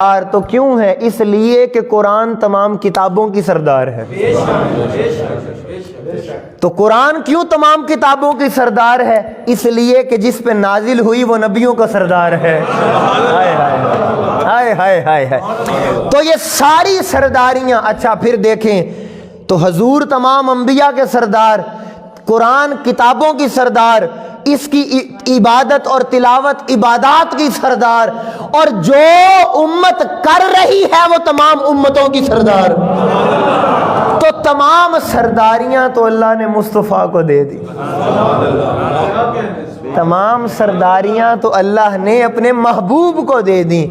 تو کیوں ہے؟ اس لیے کہ قرآن تمام کتابوں کی سردار ہے۔ تو قرآن کیوں تمام کتابوں کی سردار ہے؟ اس لیے کہ جس پہ نازل ہوئی وہ نبیوں کا سردار ہے۔ ہائے ہائے ہائے ہائے۔ تو یہ ساری سرداریاں، اچھا پھر دیکھیں تو حضور تمام انبیاء کے سردار، قرآن کتابوں کی سردار، اس کی عبادت اور تلاوت عبادات کی سردار، اور جو امت کر رہی ہے وہ تمام امتوں کی سردار۔ تو تمام سرداریاں تو اللہ نے مصطفیٰ کو دے دی، تمام سرداریاں تو اللہ نے اپنے محبوب کو دے دی۔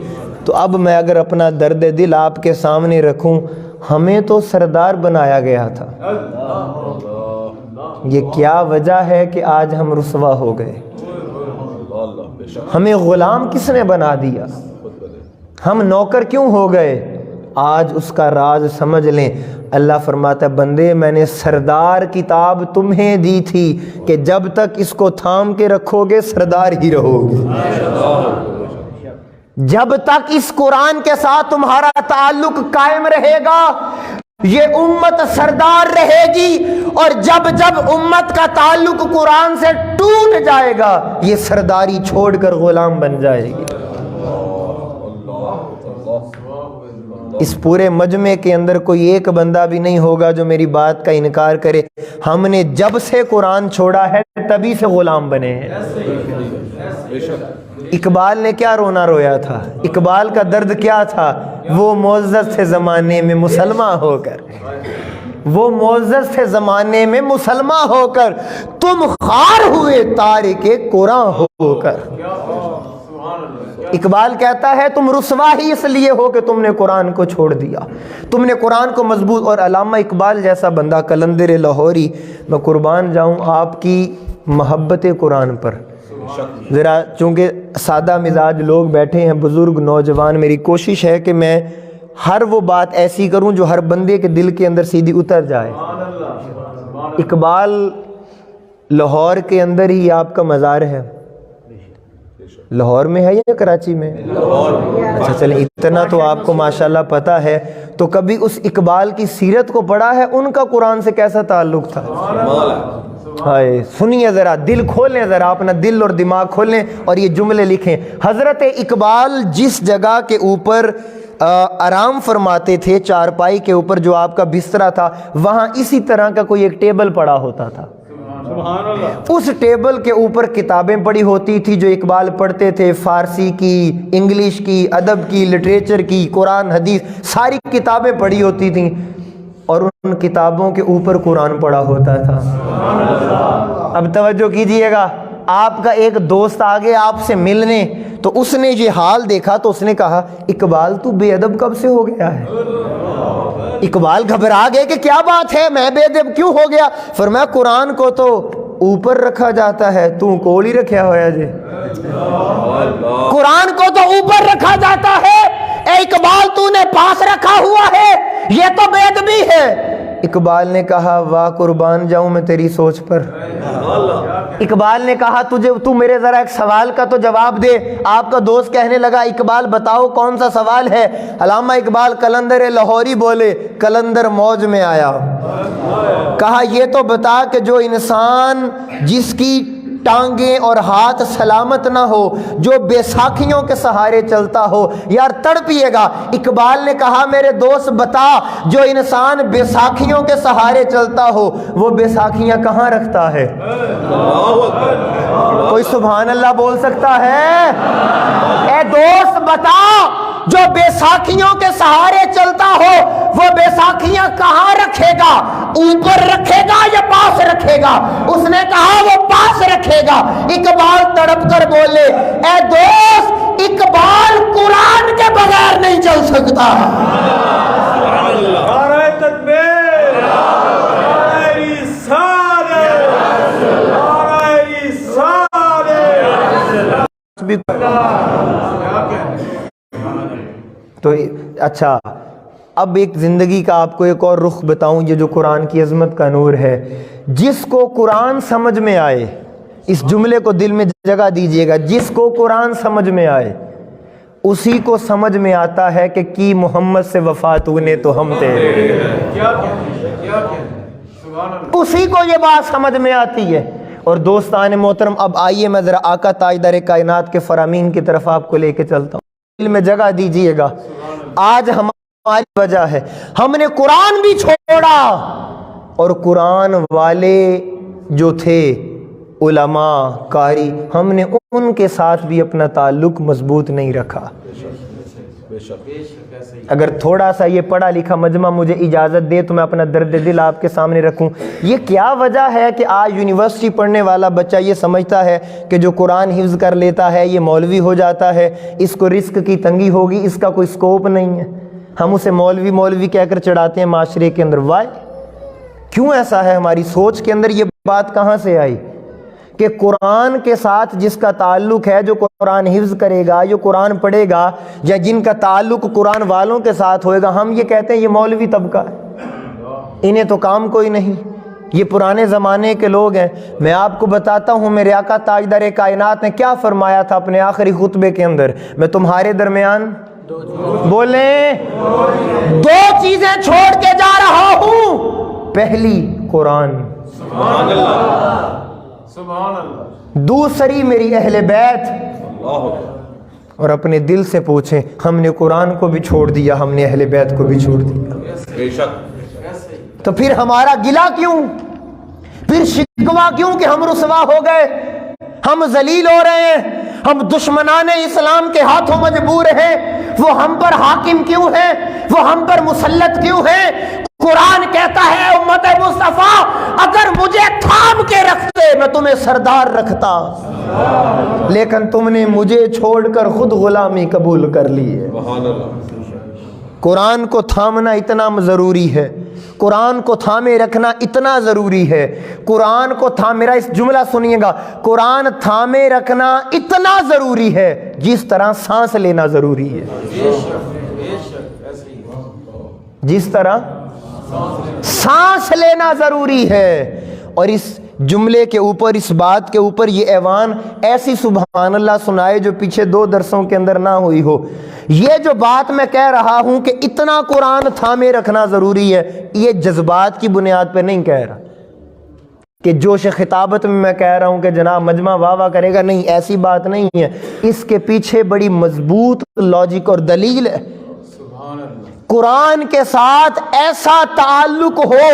تو اب میں اگر اپنا درد دل آپ کے سامنے رکھوں، ہمیں تو سردار بنایا گیا تھا، یہ کیا وجہ ہے کہ آج ہم رسوا ہو گئے؟ ہمیں غلام کس نے بنا دیا؟ ہم نوکر کیوں ہو گئے؟ آج اس کا راز سمجھ لیں۔ اللہ فرماتا ہے بندے میں نے سردار کتاب تمہیں دی تھی کہ جب تک اس کو تھام کے رکھو گے سردار ہی رہو گے، جب تک اس قرآن کے ساتھ تمہارا تعلق قائم رہے گا یہ امت سردار رہے گی، اور جب جب امت کا تعلق قرآن سے ٹوٹ جائے گا یہ سرداری چھوڑ کر غلام بن جائے گی۔ اس پورے مجمع کے اندر کوئی ایک بندہ بھی نہیں ہوگا جو میری بات کا انکار کرے ہم نے جب سے قرآن چھوڑا ہے تبھی سے غلام بنے ہیں۔ اقبال نے کیا رونا رویا تھا؟ اقبال کا درد کیا تھا؟ وہ معزز تھے زمانے میں مسلمان ہو کر، وہ معزز تھے زمانے میں مسلمان ہو کر، تم خار ہوئے تارک قرآن ہو کر۔ اقبال کہتا ہے تم رسوا ہی اس لیے ہو کہ تم نے قرآن کو چھوڑ دیا، تم نے قرآن کو مضبوط۔ اور علامہ اقبال جیسا بندہ، قلندر لاہوری، میں قربان جاؤں آپ کی محبت قرآن پر۔ ذرا چونکہ سادہ مزاج لوگ بیٹھے ہیں، بزرگ نوجوان، میری کوشش ہے کہ میں ہر وہ بات ایسی کروں جو ہر بندے کے دل کے اندر سیدھی اتر جائے۔ اقبال لاہور کے اندر ہی آپ کا مزار ہے، لاہور میں ہے یا کراچی میں؟ اچھا چلیں اتنا تو آپ کو ماشاءاللہ پتہ ہے۔ تو کبھی اس اقبال کی سیرت کو پڑھا ہے؟ ان کا قرآن سے کیسا تعلق تھا؟ ہائے سنیے ذرا، دل کھولیں، ذرا اپنا دل اور دماغ کھولیں اور یہ جملے لکھیں۔ حضرت اقبال جس جگہ کے اوپر آرام فرماتے تھے، چارپائی کے اوپر جو آپ کا بسترا تھا، وہاں اسی طرح کا کوئی ایک ٹیبل پڑا ہوتا تھا۔ اس ٹیبل کے اوپر کتابیں پڑی ہوتی تھی جو اقبال پڑھتے تھے، فارسی کی، انگلش کی، ادب کی، لٹریچر کی، قرآن حدیث، ساری کتابیں پڑھی ہوتی تھیں، اور ان کتابوں کے اوپر قرآن پڑھا ہوتا تھا۔ اب توجہ کیجئے گا، آپ کا ایک دوست آگے آپ سے ملنے، تو اس نے یہ حال دیکھا تو اس نے کہا اقبال تو بے ادب کب سے ہو گیا ہے؟ اقبال گھبرا گئے کہ کیا بات ہے، میں بے ادب کیوں ہو گیا؟ فرمایا قرآن کو تو اوپر رکھا جاتا ہے، تو کول ہی رکھیا ہویا جی۔ قرآن کو تو اوپر رکھا جاتا ہے، اے اقبال تو نے پاس رکھا ہوا ہے، یہ تو بے ادبی ہے۔ اقبال نے کہا واہ قربان جاؤں میں تیری سوچ پر۔ اقبال نے کہا تو میرے ذرا ایک سوال کا تو جواب دے۔ آپ کا دوست کہنے لگا اقبال بتاؤ کون سا سوال ہے؟ علامہ اقبال قلندر لاہوری بولے، قلندر موج میں آیا، کہا یہ تو بتا کہ جو انسان جس کی ٹانگیں اور ہاتھ سلامت نہ ہو، جو بیساکھیوں کے سہارے چلتا ہو، یار تڑپیے گا۔ اقبال نے کہا میرے دوست بتا، جو انسان بیساکھیوں کے سہارے چلتا ہو وہ بیساکھیاں کہاں رکھتا ہے؟ کوئی سبحان اللہ بول سکتا ہے؟ اے دوست بتا، جو بیساکھیوں کے سہارے چلتا ہو وہ بیساکھیاں کہاں رکھے گا؟ اوپر رکھے گا یا پاس رکھے گا؟ اس نے کہا وہ پاس رکھے گا۔ اقبال تڑپ کر بولے اے دوست، اقبال قرآن کے بغیر نہیں چل سکتا۔ نعرہ تکبیر، نعرہ رسالت، نعرہ رسالت۔ تو اچھا اب ایک زندگی کا آپ کو ایک اور رخ بتاؤں، یہ جو قرآن کی عظمت کا نور ہے، جس کو قرآن سمجھ میں آئے، اس جملے کو دل میں جگہ دیجئے گا، جس کو قرآن سمجھ میں آئے اسی کو سمجھ میں آتا ہے کہ کی محمد سے وفا تو نے تو ہم تیرے، اسی کو یہ بات سمجھ میں آتی ہے۔ اور دوستان محترم، اب آئیے میں ذرا آقا تاجدار کائنات کے فرامین کی طرف آپ کو لے کے چلتا ہوں۔ دل میں جگہ دیجئے گا، آج ہماری وجہ ہے ہم نے قرآن بھی چھوڑا، اور قرآن والے جو تھے علماء قاری، ہم نے ان کے ساتھ بھی اپنا تعلق مضبوط نہیں رکھا۔ اگر تھوڑا سا یہ پڑھا لکھا مجمع مجھے اجازت دے تو میں اپنا درد دل آپ کے سامنے رکھوں۔ یہ کیا وجہ ہے کہ آج یونیورسٹی پڑھنے والا بچہ یہ سمجھتا ہے کہ جو قرآن حفظ کر لیتا ہے یہ مولوی ہو جاتا ہے، اس کو رزق کی تنگی ہوگی، اس کا کوئی سکوپ نہیں ہے، ہم اسے مولوی مولوی کہہ کر چڑھاتے ہیں معاشرے کے اندر۔ وائی کیوں ایسا ہے؟ ہماری سوچ کے اندر یہ بات کہاں سے آئی کہ قرآن کے ساتھ جس کا تعلق ہے، جو قرآن حفظ کرے گا، جو قرآن پڑھے گا، یا جن کا تعلق قرآن والوں کے ساتھ ہوئے گا، ہم یہ کہتے ہیں یہ مولوی طبقہ ہے، انہیں تو کام کوئی نہیں، یہ پرانے زمانے کے لوگ ہیں۔ میں آپ کو بتاتا ہوں میرے آقا تاجدار کائنات نے کیا فرمایا تھا اپنے آخری خطبے کے اندر، میں تمہارے درمیان بولیں دو چیزیں چھوڑ کے جا رہا ہوں، پہلی قرآن، سبحان اللہ، دوسری میری اہل بیت۔ اور اپنے دل سے پوچھیں، ہم نے قرآن کو بھی چھوڑ دیا، ہم نے اہل بیت کو بھی چھوڑ دیا، تو پھر ہمارا گلہ کیوں، پھر شکوہ کیوں کہ ہم رسوا ہو گئے، ہم ذلیل ہو رہے ہیں، ہم دشمنان اسلام کے ہاتھوں مجبور ہیں، وہ ہم پر حاکم کیوں ہیں، وہ ہم پر مسلط کیوں ہیں؟ قرآن کہتا ہے امت مصطفیٰ اگر مجھے تھام کے رکھتے میں تمہیں سردار رکھتا، لیکن تم نے مجھے چھوڑ کر خود غلامی قبول کر لی ہے۔ قرآن کو تھامنا اتنا ضروری ہے، قرآن کو تھامے رکھنا اتنا ضروری ہے، قرآن کو میرا اس جملہ سنیے گا، قرآن تھامے رکھنا اتنا ضروری ہے جس طرح سانس لینا ضروری ہے، جس طرح سانس لینا ضروری ہے۔ اور اس جملے کے اوپر، اس بات کے اوپر یہ ایوان ایسی سبحان اللہ سنائے جو پیچھے 2 درسوں کے اندر نہ ہوئی ہو۔ یہ جو بات میں کہہ رہا ہوں کہ اتنا قرآن تھامے رکھنا ضروری ہے، یہ جذبات کی بنیاد پہ نہیں کہہ رہا کہ جوش خطابت میں کہہ رہا ہوں کہ جناب مجمع واہ واہ کرے گا، نہیں، ایسی بات نہیں ہے، اس کے پیچھے بڑی مضبوط لاجک اور دلیل ہے۔ قرآن کے ساتھ ایسا تعلق ہو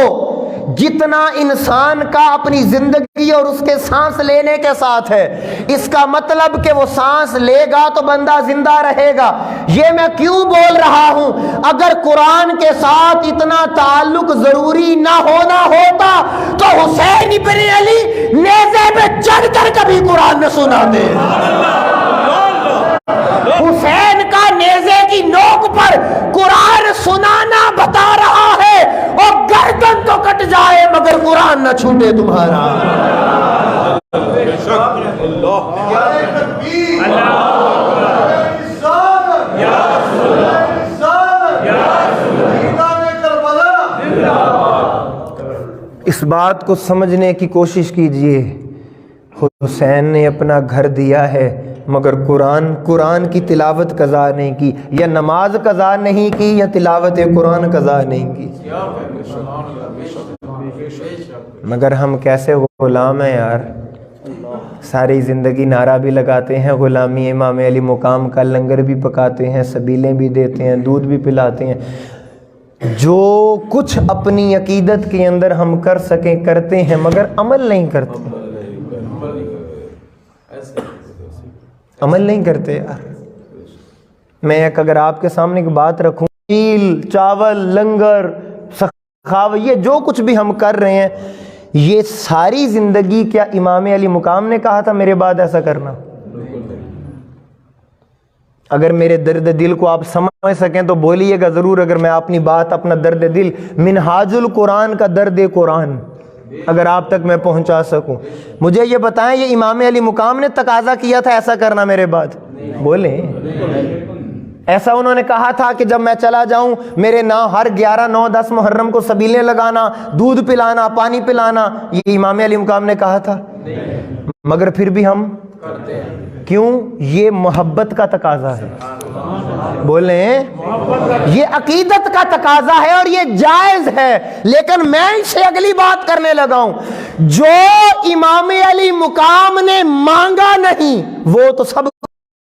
جتنا انسان کا اپنی زندگی اور اس کے سانس لینے کے ساتھ ہے، اس کا مطلب کہ وہ سانس لے گا تو بندہ زندہ رہے گا۔ یہ میں کیوں بول رہا ہوں؟ اگر قرآن کے ساتھ اتنا تعلق ضروری نہ ہونا ہوتا تو حسین ابن علی نیزے پہ چڑھ کر کبھی قرآن نہ سناتے۔ حسین کا نیزے کی نوک پر قرآن سنانا بتا رہا ہے، اور گردن تو کٹ جائے مگر قرآن نہ چھوٹے تمہارا۔ اس بات کو سمجھنے کی کوشش کیجئے، حسین نے اپنا گھر دیا ہے مگر قرآن کی تلاوت قضا نہیں کی، یا نماز قضا نہیں کی، یا تلاوت قرآن قضا نہیں کی۔ مگر ہم کیسے غلام ہیں یار، ساری زندگی نعرہ بھی لگاتے ہیں غلامی، امام علی مقام کا لنگر بھی پکاتے ہیں، سبیلیں بھی دیتے ہیں، دودھ بھی پلاتے ہیں، جو کچھ اپنی عقیدت کے اندر ہم کر سکیں کرتے ہیں، مگر عمل نہیں کرتے، عمل نہیں کرتے یار۔ میں ایک اگر آپ کے سامنے ایک بات رکھوں، چاول، لنگر، سخاوت، یہ جو کچھ بھی ہم کر رہے ہیں، یہ ساری زندگی کیا امام علی مقام نے کہا تھا میرے بعد ایسا کرنا؟ اگر میرے درد دل کو آپ سمجھ سکیں تو بولیے گا ضرور، اگر میں اپنی بات، اپنا درد دل، منہاج القرآن کا درد قرآن اگر آپ تک میں پہنچا سکوں، مجھے یہ بتائیں یہ امام علی مقام نے تقاضا کیا تھا ایسا کرنا میرے بعد؟ بولیں، ایسا انہوں نے کہا تھا کہ جب میں چلا جاؤں میرے ہر 11، 9، 10 محرم کو سبیلیں لگانا، دودھ پلانا، پانی پلانا، یہ امام علی مقام نے کہا تھا؟ مگر پھر بھی ہم کیوں؟ یہ محبت کا تقاضا ہے. بولیں، یہ عقیدت کا تقاضا ہے اور یہ جائز ہے. لیکن میں اسے اگلی بات کرنے لگا ہوں، جو امام علی مقام نے مانگا نہیں وہ تو سب